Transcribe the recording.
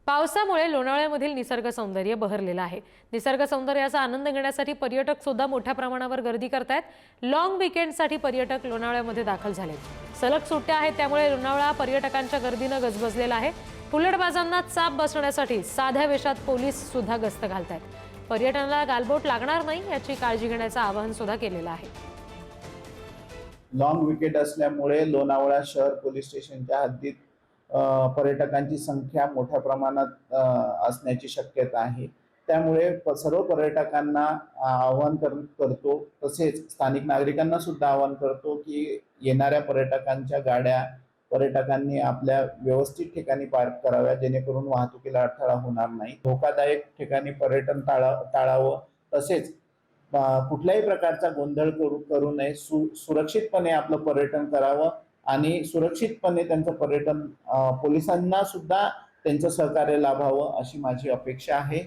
पावसामुळे लोणावळ्यामधील निसर्ग सौंदर्य बहरलेलं आहे। निसर्ग सौंदर्याचा आनंद घेण्यासाठी पर्यटक सुद्धा मोठ्या प्रमाणावर गर्दी करतायत। लॉंग वीकेंडसाठी पर्यटक लोणावळ्यामध्ये दाखल झालेत। सलग सुट्ट्या आहेत, त्यामुळे लोणावळा पर्यटकांच्या गर्दीने गजबजलेला आहे। हुल्लडबाजांना चाप बसण्यासाठी साध्या वेशात पोलीस सुद्धा गस्त घालतायत। पर्यटनाला गालबोट लागणार नाही याची काळजी घेण्याचं आवाहन सुद्धा केलेलं आहे। लॉंग विकेट असल्यामुळे लोणावळा शहर पोलीस स्टेशनच्या हद्दीत पर्यटकांची संख्या मोठ्या प्रमाणात असण्याची शक्यता आहे। त्यामुळे सर्व पर्यटकांना आवाहन करतो, तसेच स्थानिक नागरिकांना सुद्धा आवाहन करतो की येणाऱ्या पर्यटकांच्या गाड्या पर्यटकांनी आपल्या व्यवस्थित ठिकाणी पार्क कराव्या, जेणेकरून वाहतुकीला अडथळा होणार नाही। धोकादायक ठिकाणी पर्यटन टाळावं, तसेच कुठल्याही प्रकारचा गोंधळ करू नये। सुरक्षितपणे आपलं पर्यटन करावं आणि सुरक्षितपणे त्यांचं पर्यटन पोलिसांना सुद्धा त्यांचं सहकार्य लाभावं अशी माझी अपेक्षा आहे।